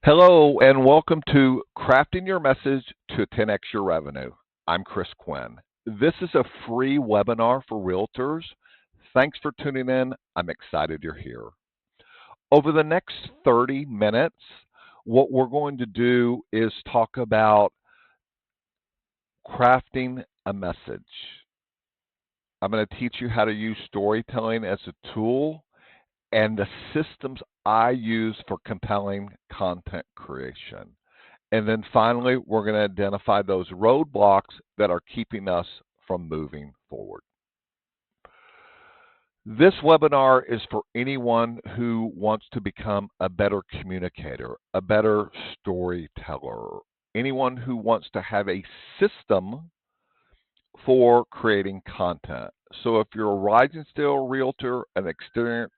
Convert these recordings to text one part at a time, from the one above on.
Hello and welcome to Crafting Your Message to 10x Your Revenue. I'm Chris Quinn. This is a free webinar for realtors. Thanks for tuning in. I'm excited you're here. Over the next 30 minutes, what we're going to do is talk about crafting a message. I'm going to teach you how to use storytelling as a tool and the systems I use for compelling content creation. And then finally, we're going to identify those roadblocks that are keeping us from moving forward. This webinar is for anyone who wants to become a better communicator, a better storyteller, anyone who wants to have a system for creating content. So if you're a rising star realtor, an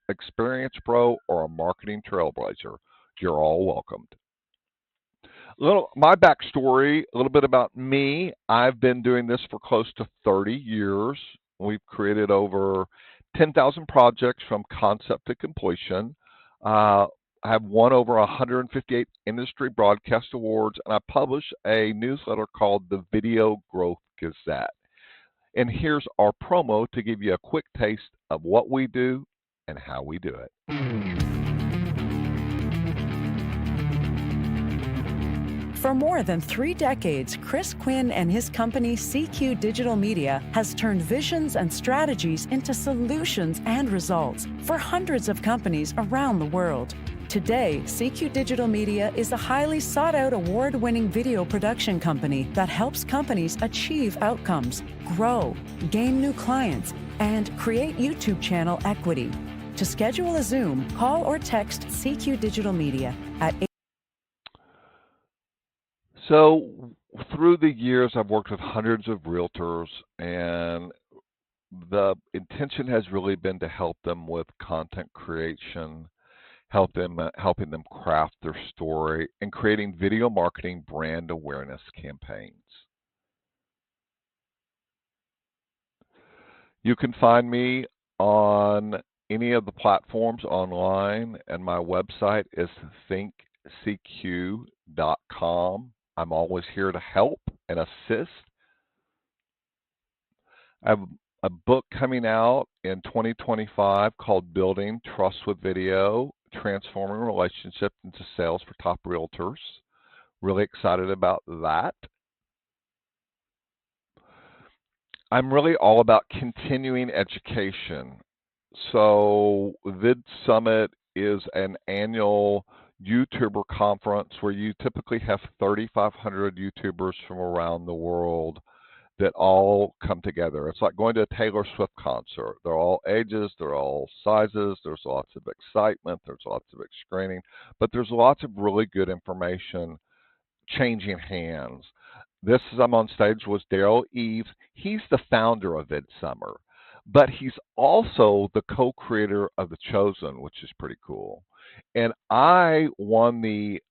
experienced pro, or a marketing trailblazer, you're all welcomed. My backstory, a little bit about me. I've been doing this for close to 30 years. We've created over 10,000 projects from concept to completion. I have won over 158 industry broadcast awards, and I publish a newsletter called the Video Growth Gazette. And here's our promo to give you a quick taste of what we do and how we do it. For more than 3 decades, Chris Quinn and his company CQ Digital Media has turned visions and strategies into solutions and results for hundreds of companies around the world. Today, CQ Digital Media is a highly sought-out award-winning video production company that helps companies achieve outcomes, grow, gain new clients, and create YouTube channel equity. To schedule a Zoom, call or text CQ Digital Media at So through the years, I've worked with hundreds of realtors, and the intention has really been to help them with content creation, helping them craft their story, and creating video marketing brand awareness campaigns. You can find me on any of the platforms online, and my website is thinkcq.com. I'm always here to help and assist. I have a book coming out in 2025 called Building Trust with Video, Transforming Relationships into Sales for Top Realtors. Really excited about that. I'm really all about continuing education. So Vid Summit is an annual YouTuber conference where you typically have 3,500 YouTubers from around the world that all come together. It's like going to a Taylor Swift concert. They're all ages, they're all sizes, there's lots of excitement, there's lots of screening, but there's lots of really good information changing hands. This is I'm on stage with Daryl Eves. He's the founder of VidSummer, but he's also the co-creator of The Chosen, which is pretty cool. And I won the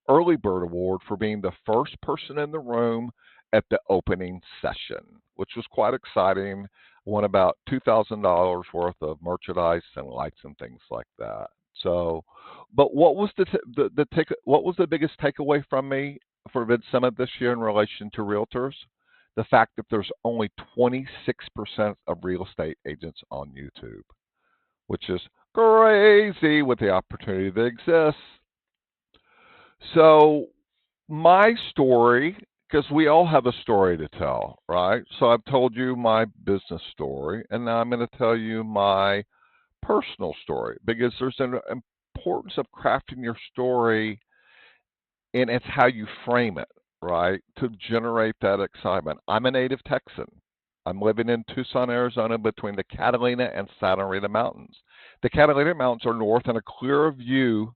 Early Bird Award for being the first person in the room at the opening session, which was quite exciting. Won about $2,000 worth of merchandise and lights and things like that. So, but what was what was the biggest takeaway from me for Vid Summit this year in relation to realtors? The fact that there's only 26% of real estate agents on YouTube, which is crazy with the opportunity that exists. So my story, because we all have a story to tell, right? So I've told you my business story, and now I'm going to tell you my personal story, because there's an importance of crafting your story, and it's how you frame it, right, to generate that excitement. I'm a native Texan. I'm living in Tucson, Arizona, between the Catalina and Santa Rita Mountains. The Catalina Mountains are north and a clear view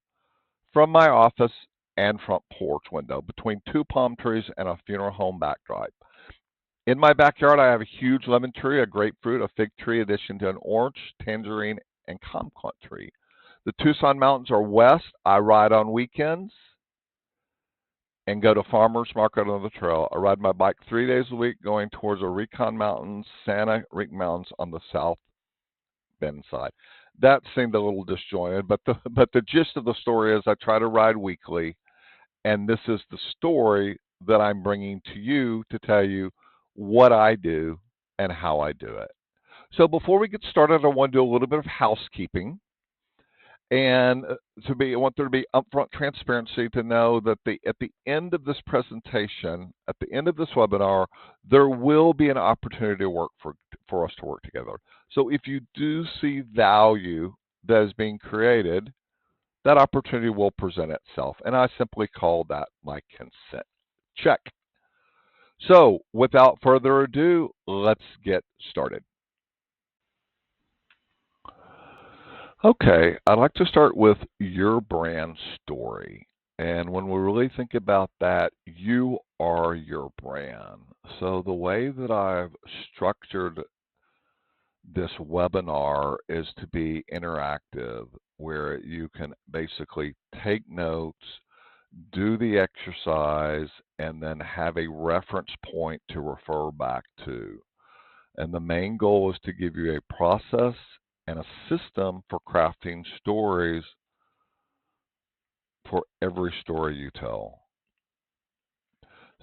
from my office and front porch window between 2 palm trees and a funeral home backdrop. In my backyard, I have a huge lemon tree, a grapefruit, a fig tree, in addition to an orange, tangerine, and kumquat tree. The Tucson Mountains are west. I ride on weekends and go to farmers market on the trail. I ride my bike 3 days a week going towards the Recon Mountains, Santa Rita Mountains on the south bend side. That seemed a little disjointed, but the gist of the story is I try to ride weekly, And this is the story that I'm bringing to you to tell you what I do and how I do it. So before we get started, I want to do a little bit of housekeeping. And I want there to be upfront transparency to know that at the end of this presentation, at the end of this webinar, there will be an opportunity to for us to work together. So if you do see value that is being created, that opportunity will present itself. And I simply call that my consent. Check. So without further ado, let's get started. Okay, I'd like to start with your brand story. And when we really think about that, you are your brand. So the way that I've structured this webinar is to be interactive, where you can basically take notes, do the exercise, and then have a reference point to refer back to. And the main goal is to give you a process and a system for crafting stories for every story you tell.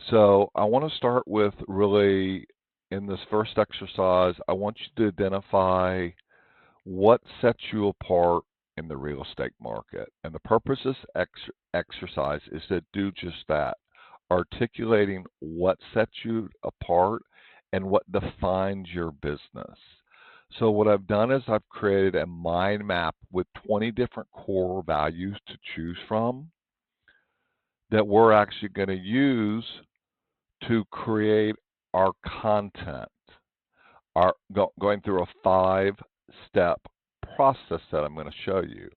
So I want to start with really, in this first exercise, I want you to identify what sets you apart in the real estate market. And the purpose of this exercise is to do just that, articulating what sets you apart and what defines your business. So what I've done is I've created a mind map with 20 different core values to choose from that we're actually going to use to create our content, going through a 5-step process that I'm going to show you.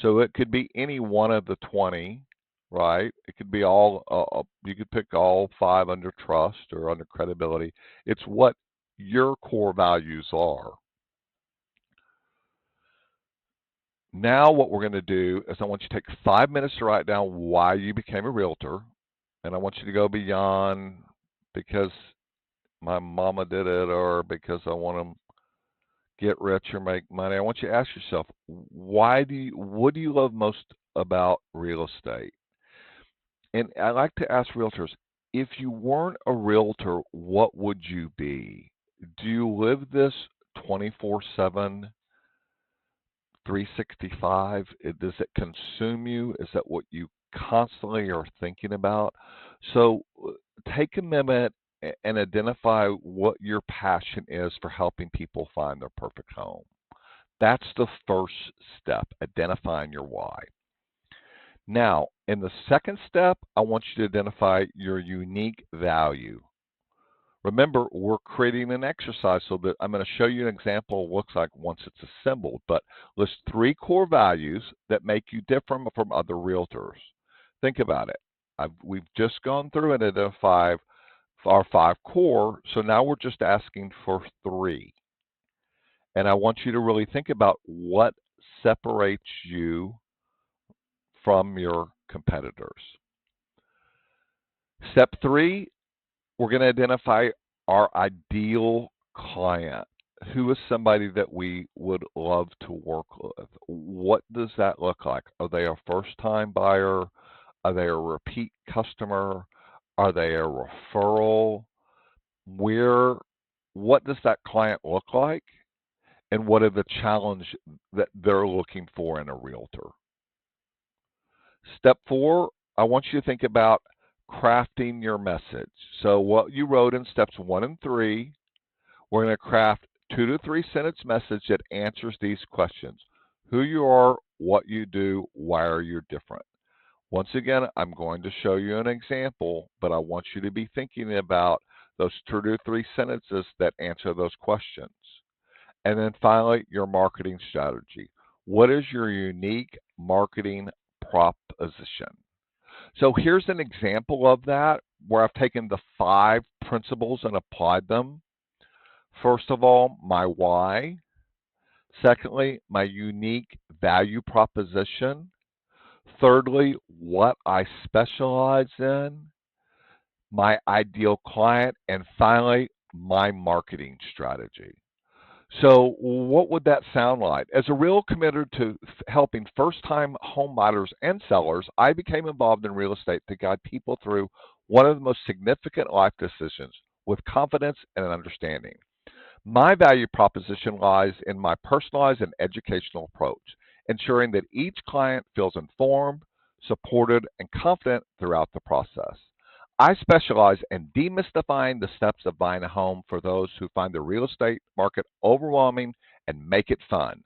So it could be any one of the 20, right? It could be all, you could pick all 5 under trust or under credibility. It's what your core values are. Now what we're going to do is I want you to take 5 minutes to write down why you became a realtor. And I want you to go beyond because my mama did it or because I want to get rich or make money. I want you to ask yourself, what do you love most about real estate? And I like to ask realtors, if you weren't a realtor, what would you be? Do you live this 24/7, 365? Does it consume you? Is that what you constantly are thinking about? So take a minute and identify what your passion is for helping people find their perfect home. That's the first step, identifying your why. Now, in the second step, I want you to identify your unique value. Remember, we're creating an exercise so that I'm going to show you an example of what it looks like once it's assembled, but list 3 core values that make you different from other realtors. Think about it. We've just gone through and identified our 5 core, so now we're just asking for 3. And I want you to really think about what separates you from your competitors. Step 3, we're going to identify our ideal client. Who is somebody that we would love to work with? What does that look like? Are they a first-time buyer? Are they a repeat customer? Are they a referral? What does that client look like? And what are the challenges that they're looking for in a realtor? Step 4, I want you to think about crafting your message. So what you wrote in steps 1 and 3, we're going to craft 2 to 3 sentence message that answers these questions. Who you are, what you do, why are you different? Once again, I'm going to show you an example, but I want you to be thinking about those 2 to 3 sentences that answer those questions. And then finally, your marketing strategy. What is your unique marketing proposition? So here's an example of that where I've taken the 5 principles and applied them. First of all, my why. Secondly, my unique value proposition. Thirdly, what I specialize in. My ideal client. And finally, my marketing strategy. So, what would that sound like? As a real committed to helping first time home buyers and sellers, I became involved in real estate to guide people through one of the most significant life decisions with confidence and an understanding. My value proposition lies in my personalized and educational approach, ensuring that each client feels informed, supported, and confident throughout the process. I specialize in demystifying the steps of buying a home for those who find the real estate market overwhelming and make it fun.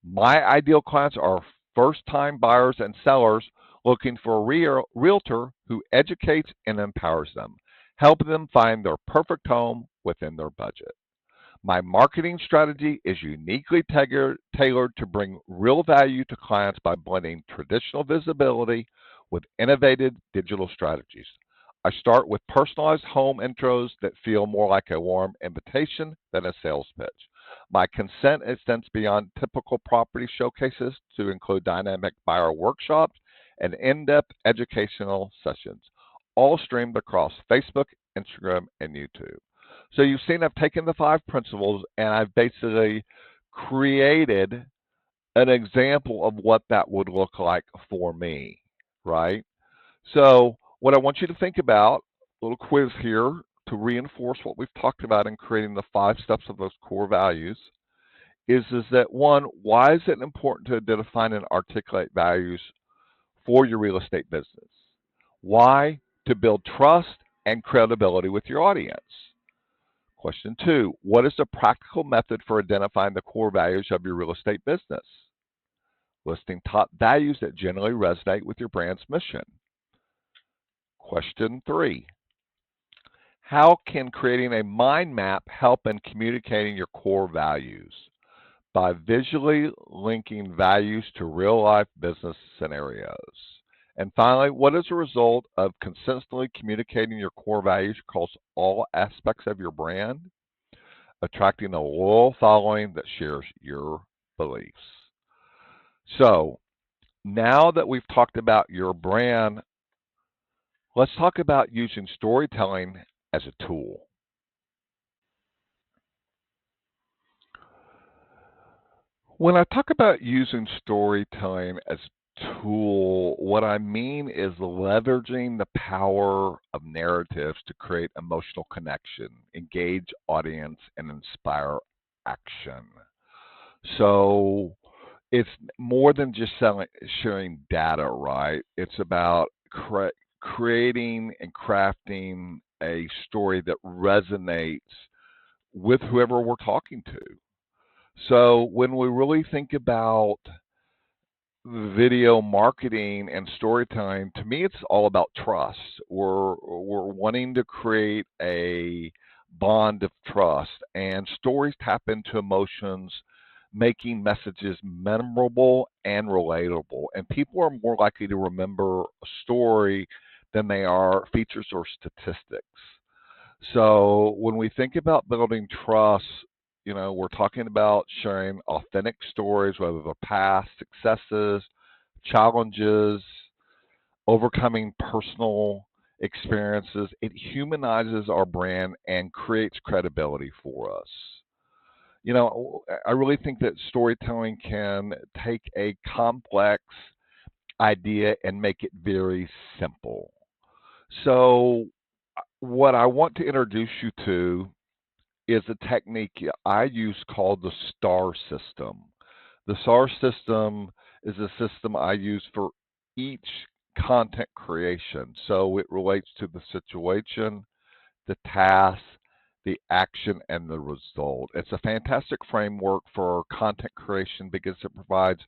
My ideal clients are first time buyers and sellers looking for a realtor who educates and empowers them, helping them find their perfect home within their budget. My marketing strategy is uniquely tailored to bring real value to clients by blending traditional visibility with innovative digital strategies. I start with personalized home intros that feel more like a warm invitation than a sales pitch. My consent extends beyond typical property showcases to include dynamic buyer workshops and in depth educational sessions, all streamed across Facebook, Instagram, and YouTube. So you've seen I've taken the five principles and I've basically created an example of what that would look like for me, right? So what I want you to think about, a little quiz here to reinforce what we've talked about in creating the five steps of those core values is that one, why is it important to define and articulate values for your real estate business? Why? To build trust and credibility with your audience. Question two, what is the practical method for identifying the core values of your real estate business? Listing top values that generally resonate with your brand's mission. Question three, how can creating a mind map help in communicating your core values? By visually linking values to real life business scenarios. And finally, what is the result of consistently communicating your core values across all aspects of your brand? Attracting a loyal following that shares your beliefs. So, now that we've talked about your brand, let's talk about using storytelling as a tool. When I talk about using storytelling as a tool, what I mean is leveraging the power of narratives to create emotional connection, engage audience, and inspire action. So, it's more than just sharing data, right? It's about creating and crafting a story that resonates with whoever we're talking to. So when we really think about video marketing and storytelling, to me, it's all about trust. We're wanting to create a bond of trust, and stories tap into emotions, making messages memorable and relatable. And people are more likely to remember a story than they are features or statistics. So when we think about building trust, we're talking about sharing authentic stories, whether they're past successes, challenges, overcoming personal experiences. It humanizes our brand and creates credibility for us. I really think that storytelling can take a complex idea and make it very simple. So, what I want to introduce you to is a technique I use called the STAR system. The STAR system is a system I use for each content creation. So it relates to the situation, the task, the action, and the result. It's a fantastic framework for content creation because it provides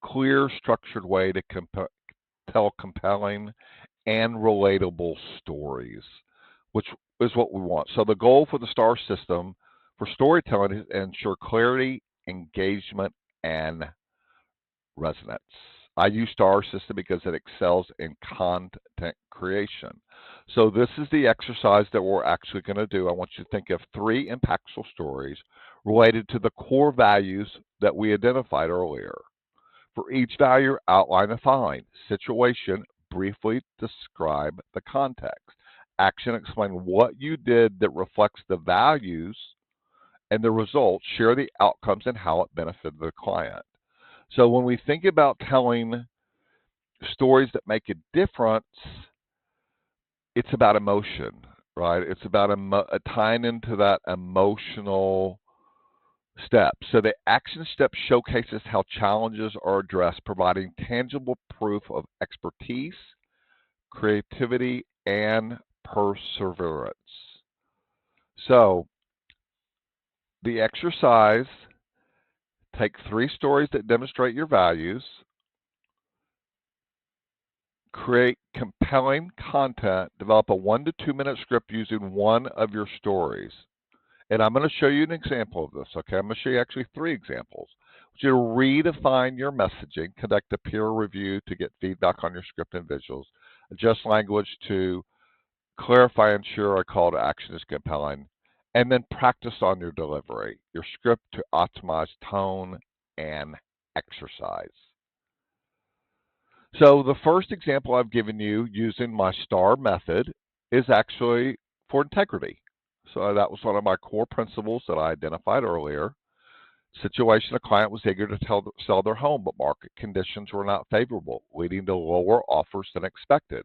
clear, structured way to tell compelling and relatable stories, which is what we want. So the goal for the STAR system for storytelling is to ensure clarity, engagement, and resonance. I use STAR system because it excels in content creation. So this is the exercise that we're actually going to do. I want you to think of three impactful stories related to the core values that we identified earlier. For each value, outline the following. Situation, briefly describe the context. Action, explain what you did that reflects the values. and the results, share the outcomes and how it benefited the client. So when we think about telling stories that make a difference, it's about emotion, right? It's about tying into that emotional step. So the action step showcases how challenges are addressed, providing tangible proof of expertise, creativity, and perseverance. So the exercise: take 3 stories that demonstrate your values, create compelling content, develop a 1 to 2 minute script using one of your stories. And I'm going to show you an example of this, okay? I'm going to show you actually 3 examples. I want you to redefine your messaging, conduct a peer review to get feedback on your script and visuals, adjust language to clarify and ensure a call to action is compelling, and then practice on your delivery, your script to optimize tone and exercise. So the first example I've given you using my STAR method is actually for integrity. So that was one of my core principles that I identified earlier. Situation: a client was eager to sell their home, but market conditions were not favorable, leading to lower offers than expected.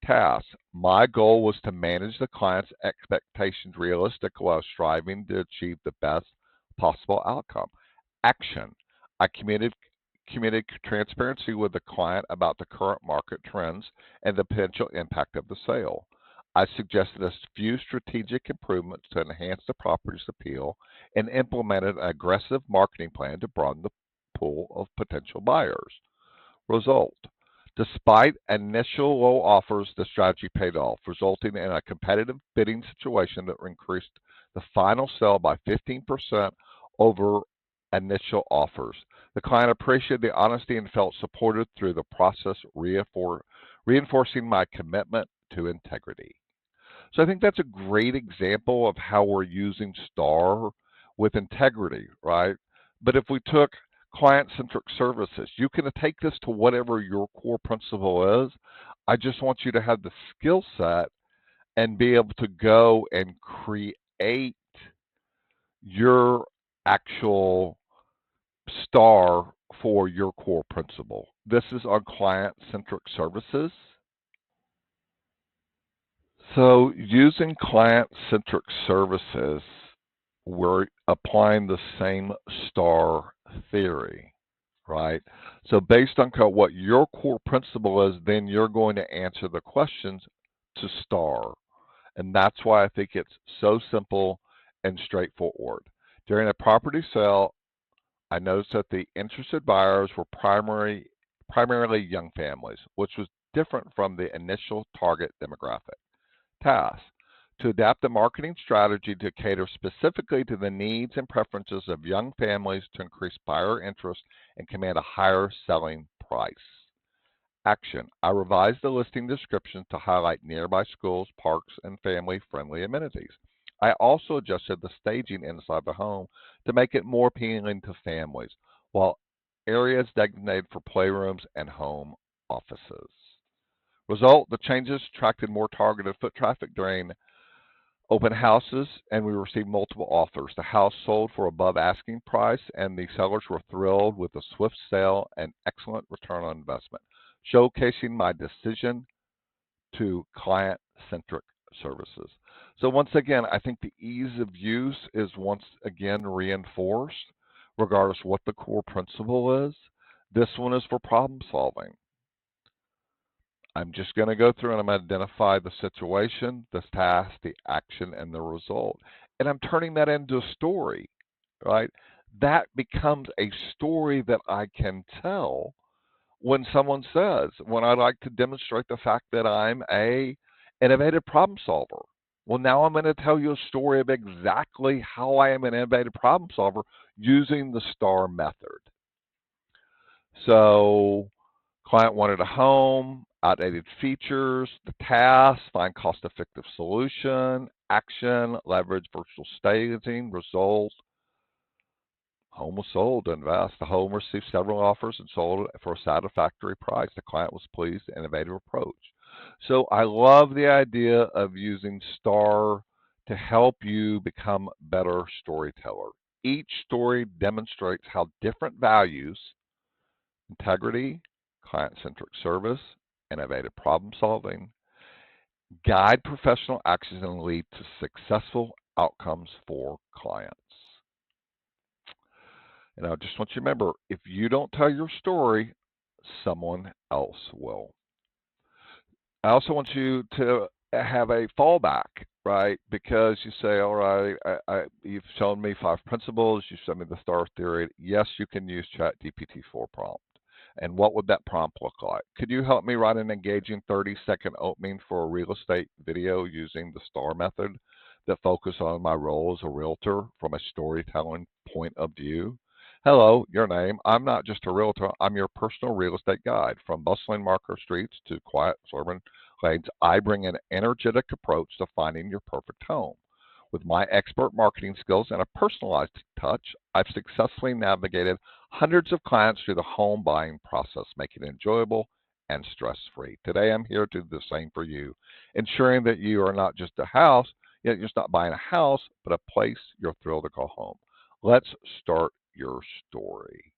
Task: my goal was to manage the client's expectations realistically while striving to achieve the best possible outcome. Action: I committed transparency with the client about the current market trends and the potential impact of the sale. I suggested a few strategic improvements to enhance the property's appeal and implemented an aggressive marketing plan to broaden the pool of potential buyers. Result: despite initial low offers, the strategy paid off, resulting in a competitive bidding situation that increased the final sale by 15% over initial offers. The client appreciated the honesty and felt supported through the process, reinforcing my commitment to integrity. So I think that's a great example of how we're using STAR with integrity, right? But if we took client-centric services, you can take this to whatever your core principle is. I just want you to have the skill set and be able to go and create your actual STAR for your core principle. This is on client-centric services. So using client-centric services, we're applying the same STAR theory, right? So based on what your core principle is, then you're going to answer the questions to STAR. And that's why I think it's so simple and straightforward. During a property sale, I noticed that the interested buyers were primarily young families, which was different from the initial target demographic. Task: to adapt the marketing strategy to cater specifically to the needs and preferences of young families to increase buyer interest and command a higher selling price. Action: I revised the listing description to highlight nearby schools, parks, and family-friendly amenities. I also adjusted the staging inside the home to make it more appealing to families, while areas designated for playrooms and home offices. Result: the changes attracted more targeted foot traffic during open houses, and we received multiple offers. The house sold for above asking price, and the sellers were thrilled with the swift sale and excellent return on investment, showcasing my decision to client-centric services. So once again, I think the ease of use is once again reinforced, regardless what the core principle is. This one is for problem solving. I'm just going to go through and I'm going to identify the situation, the task, the action, and the result. And I'm turning that into a story, right? That becomes a story that I can tell when someone says, when I like to demonstrate the fact that I'm a innovative problem solver. Well, now I'm going to tell you a story of exactly how I am an innovative problem solver using the STAR method. So client wanted a home, outdated features, the task: find cost-effective solution, action, leverage virtual staging, result: home was sold to invest. The home received several offers and sold for a satisfactory price. The client was pleased, innovative approach. So I love the idea of using STAR to help you become a better storyteller. Each story demonstrates how different values, integrity, client-centric service, innovative problem solving, guide professional actions and lead to successful outcomes for clients. And I just want you to remember, if you don't tell your story, someone else will. I also want you to have a fallback, right? Because you say, all right, you've shown me 5 principles, you've shown me the star theory. Yes, you can use ChatGPT-4 prompt. And what would that prompt look like? Could you help me write an engaging 30-second opening for a real estate video using the STAR method that focus on my role as a realtor from a storytelling point of view? Hello, your name. I'm not just a realtor. I'm your personal real estate guide. From bustling market streets to quiet suburban lanes, I bring an energetic approach to finding your perfect home. With my expert marketing skills and a personalized touch, I've successfully navigated hundreds of clients through the home buying process, making it enjoyable and stress-free. Today, I'm here to do the same for you, ensuring that you are not just a house, yet you're just not buying a house, but a place you're thrilled to call home. Let's start your story.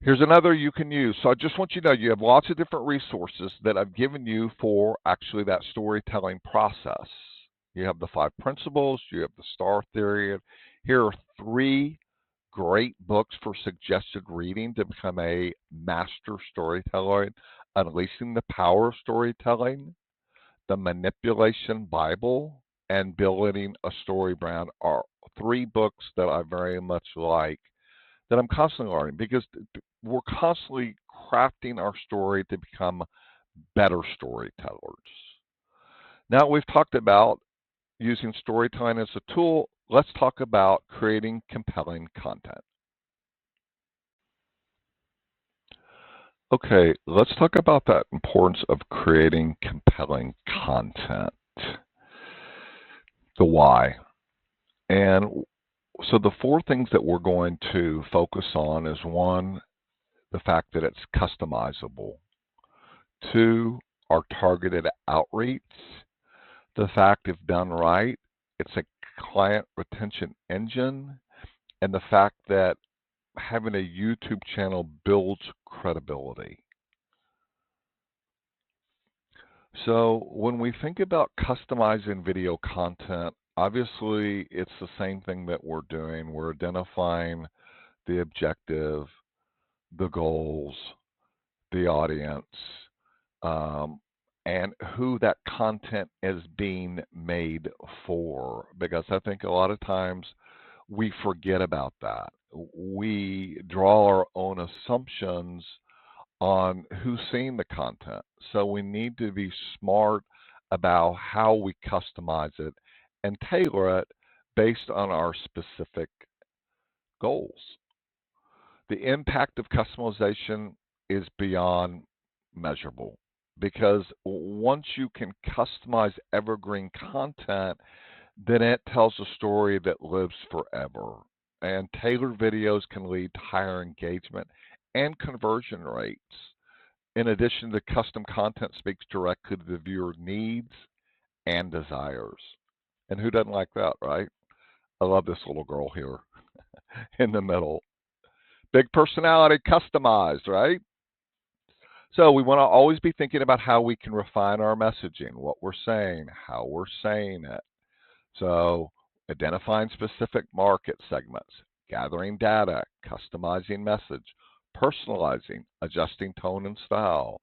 Here's another you can use. So I just want you to know you have lots of different resources that I've given you for actually that storytelling process. You have the 5 principles, you have the star theory. Here are 3 great books for suggested reading to become a master storyteller. Unleashing the Power of Storytelling, The Manipulation Bible, and Building a Story Brand are 3 books that I very much like, that I'm constantly learning, because we're constantly crafting our story to become better storytellers. Now we've talked about using storytelling as a tool. Let's talk about creating compelling content. Okay, let's talk about that importance of creating compelling content. The why. And so the 4 things that we're going to focus on is 1, the fact that it's customizable. 2, our targeted outreach. The fact, if done right, it's a client retention engine. And the fact that having a YouTube channel builds credibility. So when we think about customizing video content, obviously it's the same thing that we're doing. We're identifying the objective, the goals, the audience, um, and who that content is being made for. Because I think a lot of times we forget about that. We draw our own assumptions on who's seeing the content. So we need to be smart about how we customize it and tailor it based on our specific goals. The impact of customization is beyond measurable, because once you can customize evergreen content, then it tells a story that lives forever. And tailored videos can lead to higher engagement and conversion rates. In addition, the custom content speaks directly to the viewer needs and desires. And who doesn't like that, right? I love this little girl here in the middle. Big personality, customized, right? So we want to always be thinking about how we can refine our messaging, what we're saying, how we're saying it. So identifying specific market segments, gathering data, customizing message, personalizing, adjusting tone and style,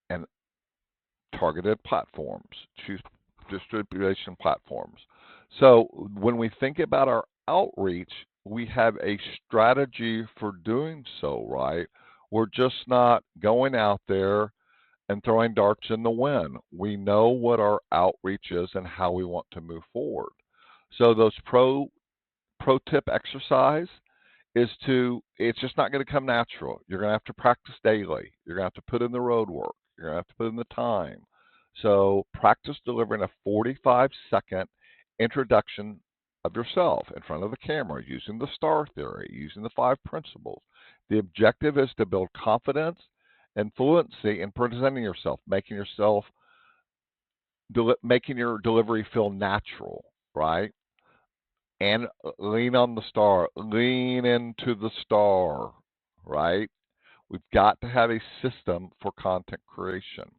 and targeted platforms, choose distribution platforms. So when we think about our outreach, we have a strategy for doing so, right? We're just not going out there and throwing darts in the wind. We know what our outreach is and how we want to move forward. So those pro tip exercise is it's just not going to come natural. You're going to have to practice daily. You're going to have to put in the road work. You're going to have to put in the time. So practice delivering a 45-second introduction of yourself in front of the camera using the STAR theory, using the 5 principles. The objective is to build confidence and fluency in presenting yourself, making yourself making your delivery feel natural, right? And lean on the star, lean into the star, right? We've got to have a system for content creation.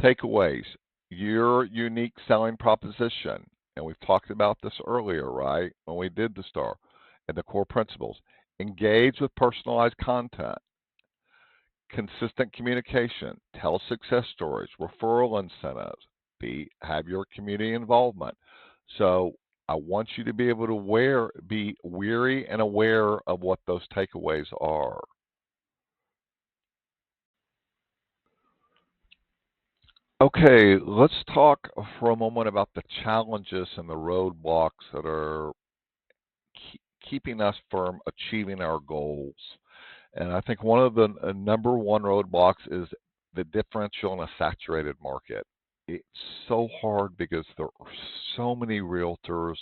Takeaways, your unique selling proposition, and we've talked about this earlier, right? When we did the star and the core principles. Engage with personalized content, consistent communication, tell success stories, referral incentives, have your community involvement. So I want you to be able to be weary and aware of what those takeaways are. Okay, let's talk for a moment about the challenges and the roadblocks that are keeping us from achieving our goals. And I think one of the number one roadblocks is the differential in a saturated market. It's so hard because there are so many realtors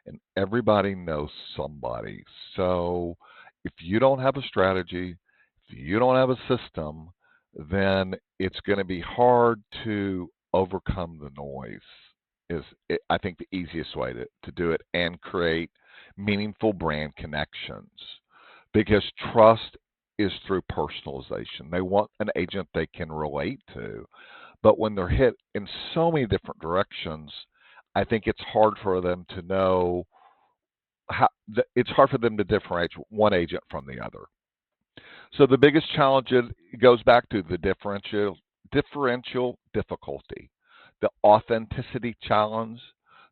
and everybody knows somebody. So if you don't have a strategy, if you don't have a system, then it's going to be hard to overcome the noise. I think, the easiest way to do it and create meaningful brand connections because trust is through personalization. They want an agent they can relate to. But when they're hit in so many different directions, I think it's hard for them to know it's hard for them to differentiate one agent from the other. So the biggest challenge goes back to the differential difficulty, the authenticity challenge,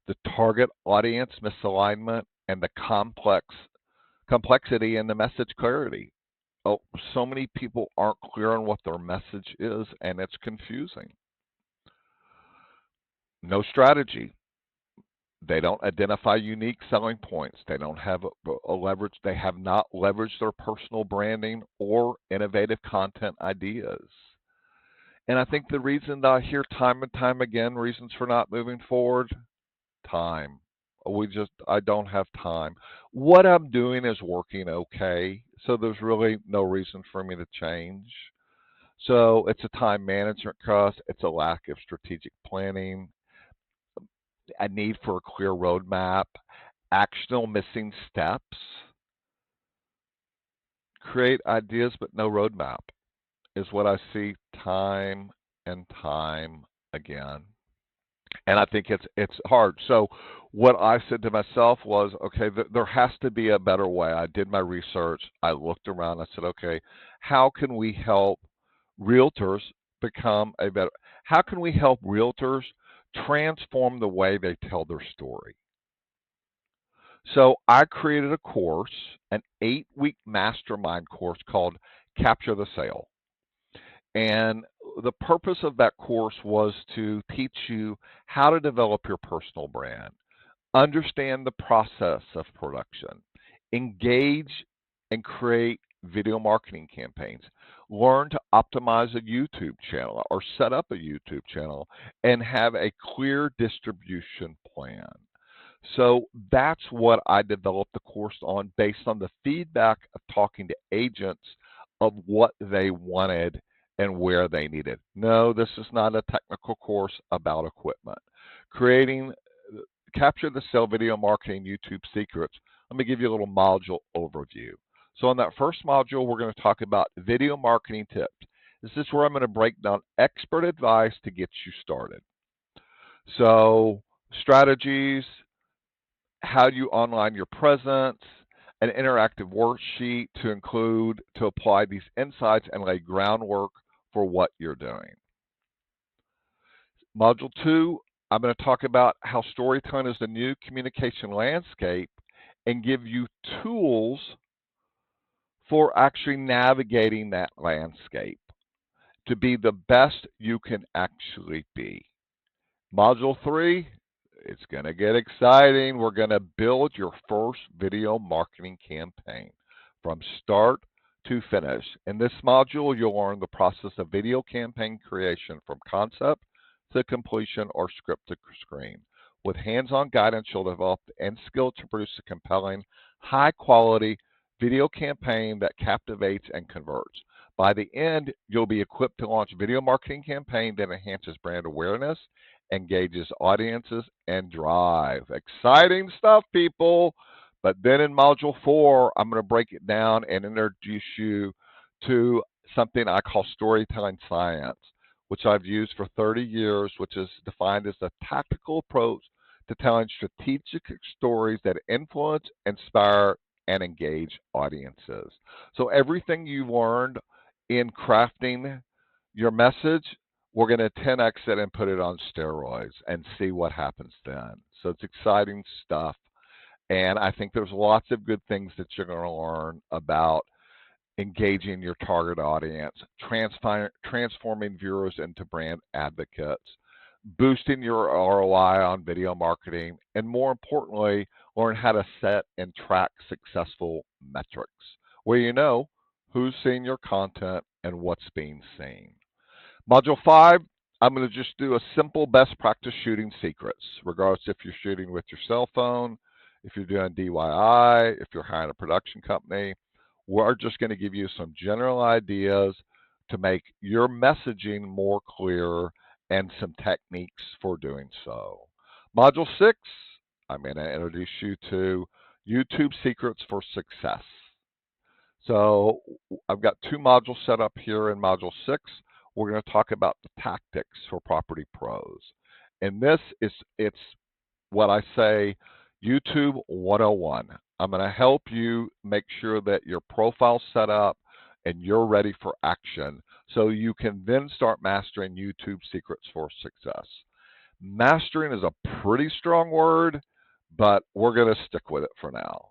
the target audience misalignment, and the complexity and the message clarity. Oh, so many people aren't clear on what their message is, and it's confusing. No strategy. They don't identify unique selling points. They don't have a leverage. They have not leveraged their personal branding or innovative content ideas. And I think the reason that I hear time and time again reasons for not moving forward, time. I don't have time. What I'm doing is working okay, so there's really no reason for me to change. So it's a time management cost, it's a lack of strategic planning, a need for a clear roadmap, actionable missing steps, create ideas but no roadmap is what I see time and time again. And I think it's hard. So what I said to myself was, okay, there has to be a better way. I did my research. I looked around. I said, okay, how can we help realtors become a better? How can we help realtors transform the way they tell their story? So I created a course, an 8-week mastermind course called Capture the Sale. And the purpose of that course was to teach you how to develop your personal brand, understand the process of production, engage and create video marketing campaigns, learn to optimize a YouTube channel or set up a YouTube channel, and have a clear distribution plan. So that's what I developed the course on based on the feedback of talking to agents of what they wanted and where they needed. No, this is not a technical course about equipment. Creating Capture the Sale Video Marketing YouTube Secrets. Let me give you a little module overview. So in that first module, we're going to talk about video marketing tips. This is where I'm going to break down expert advice to get you started. So strategies, how you online your presence, an interactive worksheet to apply these insights and lay groundwork for what you're doing. Module 2, I'm going to talk about how storytelling is the new communication landscape and give you tools for actually navigating that landscape to be the best you can actually be. Module 3, it's going to get exciting. We're going to build your first video marketing campaign from start to finish. In this module, you'll learn the process of video campaign creation from concept to completion or script to screen. With hands-on guidance, you'll develop and skill to produce a compelling, high-quality video campaign that captivates and converts. By the end, you'll be equipped to launch a video marketing campaign that enhances brand awareness, engages audiences, and drive. Exciting stuff, people. But then in Module 4, I'm going to break it down and introduce you to something I call storytelling science, which I've used for 30 years, which is defined as a tactical approach to telling strategic stories that influence, inspire, and engage audiences. So everything you learned in crafting your message, we're going to 10x it and put it on steroids and see what happens then. So it's exciting stuff. And I think there's lots of good things that you're going to learn about engaging your target audience, transforming viewers into brand advocates, boosting your ROI on video marketing, and more importantly, learn how to set and track successful metrics where you know who's seeing your content and what's being seen. Module 5, I'm going to just do a simple best practice shooting secrets, regardless if you're shooting with your cell phone, if you're doing DIY, if you're hiring a production company. We're just going to give you some general ideas to make your messaging more clear and some techniques for doing so. Module 6, I'm going to introduce you to YouTube secrets for success. So I've got two modules set up here in Module 6. We're going to talk about the tactics for property pros. And this is, it's what I say, YouTube 101. I'm going to help you make sure that your profile's set up and you're ready for action so you can then start mastering YouTube secrets for success. Mastering is a pretty strong word, but we're going to stick with it for now.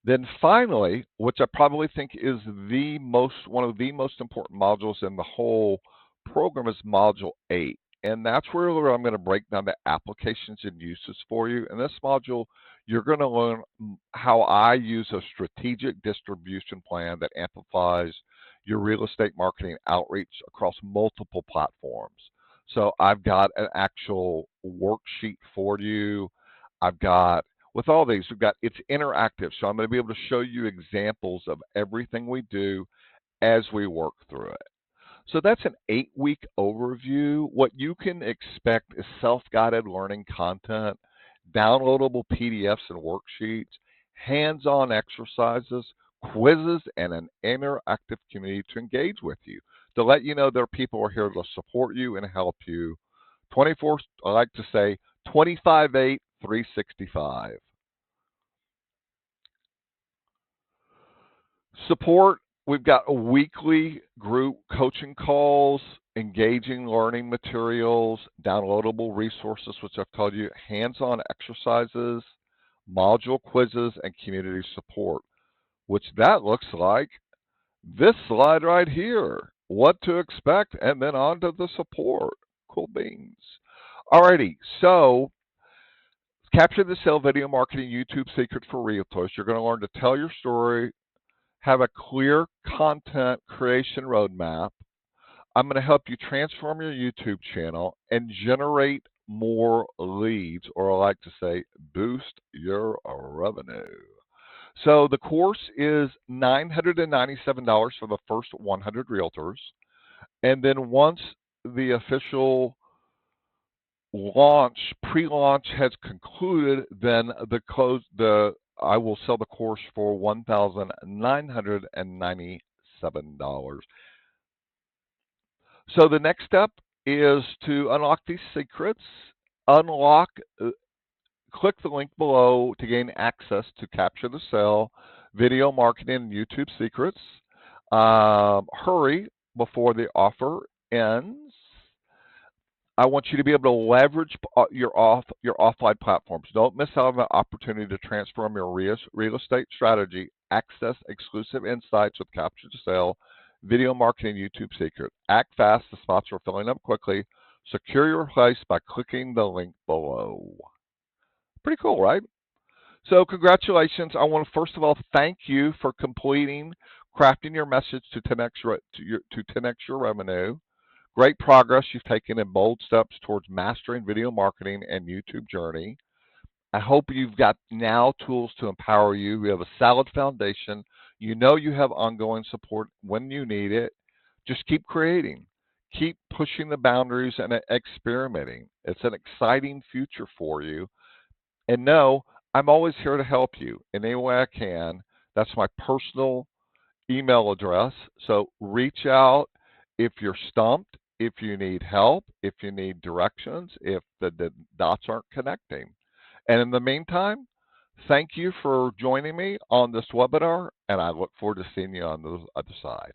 Then finally, which I probably think is one of the most important modules in the whole program, is Module 8. And that's where I'm going to break down the applications and uses for you. In this module, you're going to learn how I use a strategic distribution plan that amplifies your real estate marketing outreach across multiple platforms. So I've got an actual worksheet for you. I've got with all these, it's interactive, so I'm going to be able to show you examples of everything we do as we work through it. So that's an 8-week overview. What you can expect is self-guided learning content, downloadable PDFs and worksheets, hands-on exercises, quizzes, and an interactive community to engage with you, to let you know there are people who are here to support you and help you 24, I like to say 25/8, 365. Support, we've got a weekly group coaching calls, engaging learning materials, downloadable resources, which I've told you, hands-on exercises, module quizzes, and community support, which that looks like this slide right here. What to expect, and then on to the support. Cool beans. Alrighty, so capture the sale video marketing YouTube secret for realtors. You're going to learn to tell your story, have a clear content creation roadmap. I'm going to help you transform your YouTube channel and generate more leads, or I like to say, boost your revenue. So the course is $997 for the first 100 realtors. And then once the official pre-launch has concluded, then I will sell the course for $1,997. So the next step is to unlock these secrets. Unlock, click the link below to gain access to Capture the Sale, video marketing, and YouTube secrets. Hurry before the offer ends. I want you to be able to leverage your offline platforms. Don't miss out on the opportunity to transform your real estate strategy. Access exclusive insights with Capture to Sale, video marketing, YouTube secret. Act fast. The spots are filling up quickly. Secure your place by clicking the link below. Pretty cool, right? So congratulations. I want to first of all thank you for completing crafting your message to 10x your revenue. Great progress you've taken in bold steps towards mastering video marketing and YouTube journey. I hope you've got now tools to empower you. You have a solid foundation. You know you have ongoing support when you need it. Just keep creating, keep pushing the boundaries and experimenting. It's an exciting future for you. And no, I'm always here to help you in any way I can. That's my personal email address. So reach out if you're stumped, if you need help, if you need directions, if the dots aren't connecting. And in the meantime, thank you for joining me on this webinar, and I look forward to seeing you on the other side.